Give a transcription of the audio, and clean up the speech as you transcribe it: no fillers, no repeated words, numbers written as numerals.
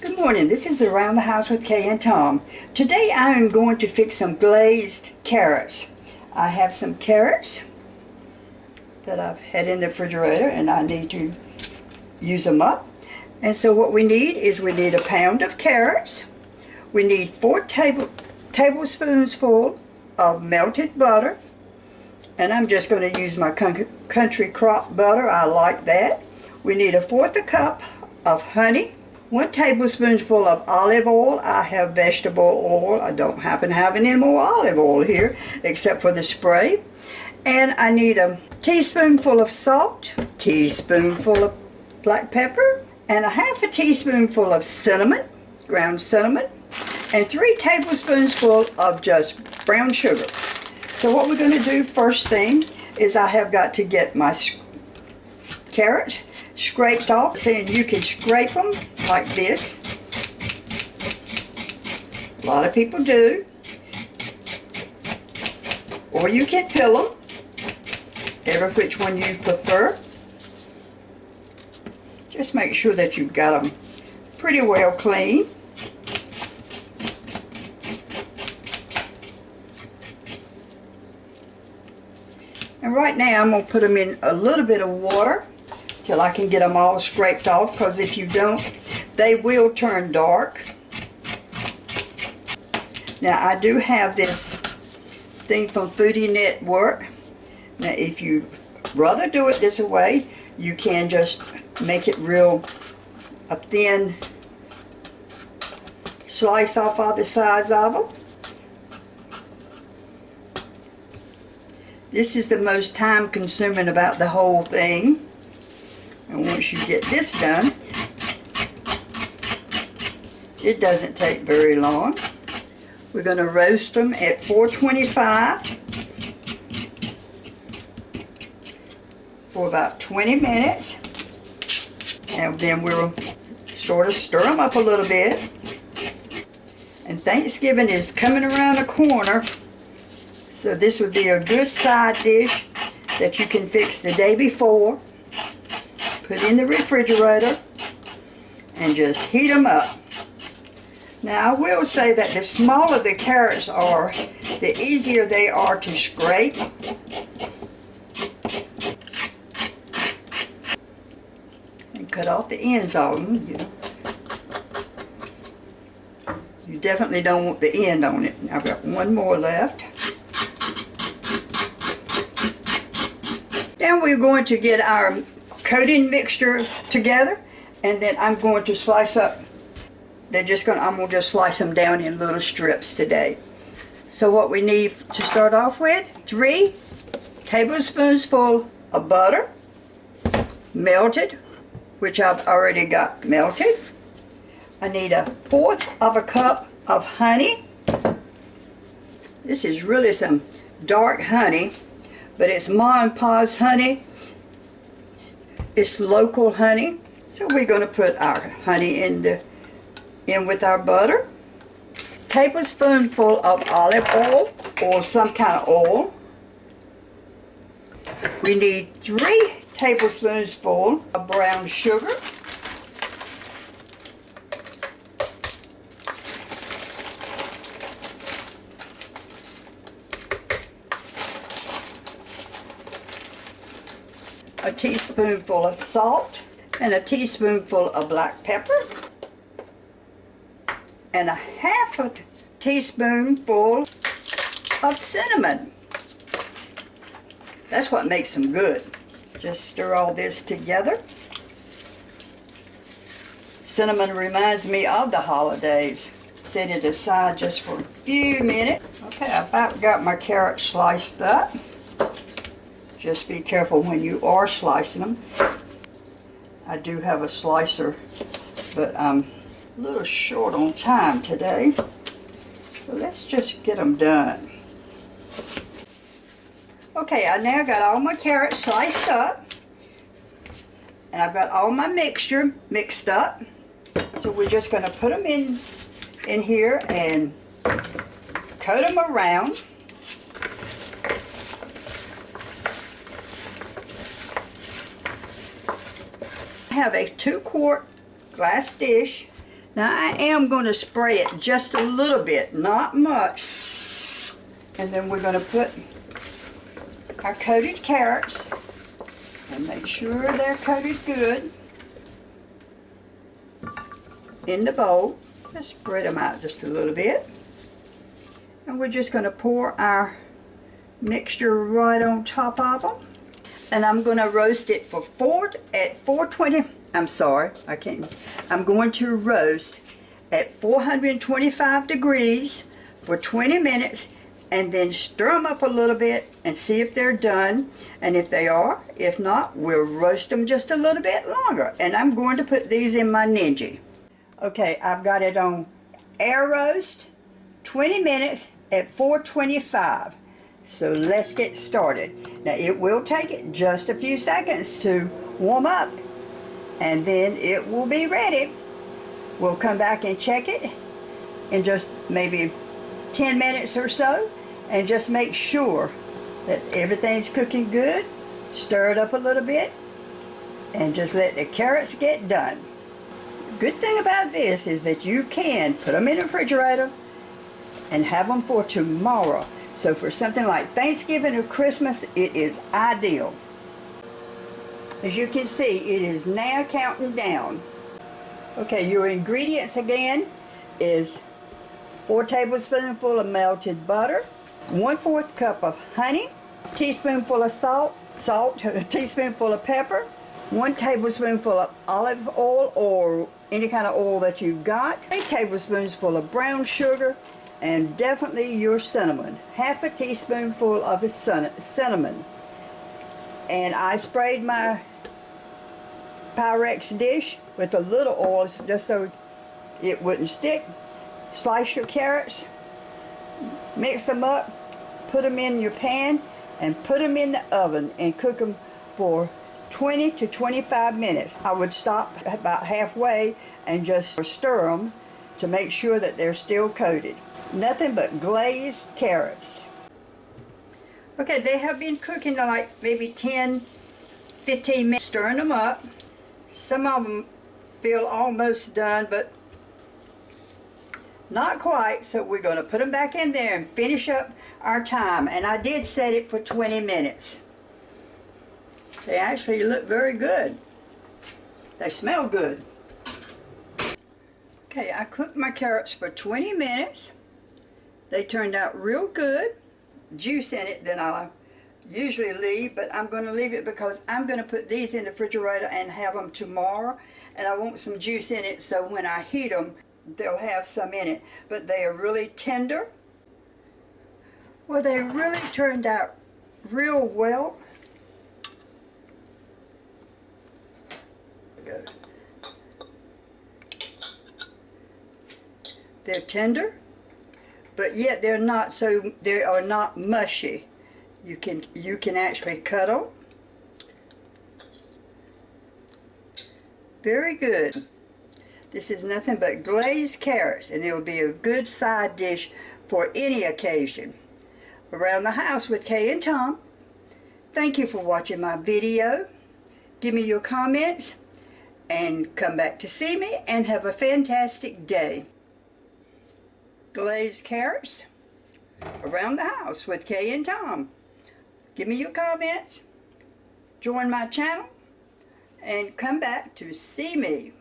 Good morning, this is Around the House with Kay and Tom. Today I am going to fix some glazed carrots. I have some carrots that I've had in the refrigerator and I need to use them up. And so what we need is we need a pound of carrots. We need 4 tablespoons full of melted butter. And I'm just going to use my country crop butter. I like that. We need 1/4 cup of honey. 1 tablespoonful of olive oil. I have vegetable oil. I don't happen to have any more olive oil here except for the spray. And I need a teaspoonful of salt, teaspoonful of black pepper, and 1/2 teaspoonful of cinnamon, ground cinnamon, and 3 tablespoons of just brown sugar. So what we're going to do first thing is I have got to get my carrots scraped off, saying you can scrape them like this. A lot of people do. Or you can peel them, every which one you prefer. Just make sure that you've got them pretty well clean. And right now I'm going to put them in a little bit of water till I can get them all scraped off, because if you don't, they will turn dark. Now I do have this thing from Foodie Network. Now if you rather do it this way, you can just make it a thin slice off all the sides of them. This is the most time consuming about the whole thing. And once you get this done, it doesn't take very long. We're going to roast them at 425 for about 20 minutes. And then we'll sort of stir them up a little bit. And Thanksgiving is coming around the corner, so this would be a good side dish that you can fix the day before. Put in the refrigerator and just heat them up. Now I will say that the smaller the carrots are, the easier they are to scrape. And cut off the ends of them. You definitely don't want the end on it. I've got one more left. Then we're going to get our coating mixture together, and then I'm going to slice up. I'm going to just slice them down in little strips today. So what we need to start off with, 3 tablespoons full of butter, melted, which I've already got melted. I need 1/4 cup of honey. This is really some dark honey, but it's Ma and Pa's honey. It's local honey. So we're going to put our honey in with our butter. Tablespoonful of olive oil or some kind of oil. We need 3 tablespoons full of brown sugar. A teaspoonful of salt, and a teaspoonful of black pepper, and 1/2 teaspoonful of cinnamon. That's what makes them good. Just stir all this together. Cinnamon reminds me of the holidays. Set it aside just for a few minutes. Okay, I about got my carrots sliced up. Just be careful when you are slicing them. I do have a slicer, but I'm a little short on time today. So let's just get them done. Okay, I now got all my carrots sliced up. And I've got all my mixture mixed up. So we're just going to put them in here and coat them around. I have a 2-quart glass dish Now I am going to spray it just a little bit, not much. And then we're going to put our coated carrots and make sure they're coated good in the bowl. Just spread them out just a little bit. And we're just going to pour our mixture right on top of them. And I'm going to roast it for at 420. I'm going to roast at 425 degrees for 20 minutes and then stir them up a little bit and see if they're done. And if they are, if not, we'll roast them just a little bit longer. And I'm going to put these in my Ninja. Okay, I've got it on air roast, 20 minutes at 425. So let's get started. Now it will take it just a few seconds to warm up and then it will be ready. We'll come back and check it in just maybe 10 minutes or so and just make sure that everything's cooking good. Stir it up a little bit and just let the carrots get done. Good thing about this is that you can put them in the refrigerator and have them for tomorrow. So for something like Thanksgiving or Christmas, it is ideal. As you can see, it is now counting down. Okay, your ingredients again is 4 tablespoonfuls of melted butter, 1/4 cup of honey, a teaspoonful of salt, a teaspoonful of pepper, 1 tablespoonful of olive oil or any kind of oil that you've got, 3 tablespoons of brown sugar, and definitely your cinnamon, 1/2 teaspoonful of cinnamon. And I sprayed my Pyrex dish with a little oil just so it wouldn't stick. Slice your carrots, mix them up, put them in your pan, and put them in the oven and cook them for 20 to 25 minutes. I would stop about halfway and just stir them to make sure that they're still coated. Nothing but glazed carrots. Okay, they have been cooking like maybe 10-15 minutes, stirring them up. Some of them feel almost done, but not quite, so we're going to put them back in there and finish up our time. And I did set it for 20 minutes. They actually look very good. They smell good. Okay, I cooked my carrots for 20 minutes. They turned out real good. Juice in it that I usually leave, but I'm going to leave it because I'm going to put these in the refrigerator and have them tomorrow. And I want some juice in it so when I heat them, they'll have some in it. But they are really tender. Well, they really turned out real well. They're tender, but yet they are not mushy. You can actually cut them. Very good. This is nothing but glazed carrots, and it will be a good side dish for any occasion. Around the House with Kay and Tom. Thank you for watching my video. Give me your comments and come back to see me, and have a fantastic day. Glazed carrots around the house with Kay and Tom. Give me your comments, join my channel, and come back to see me.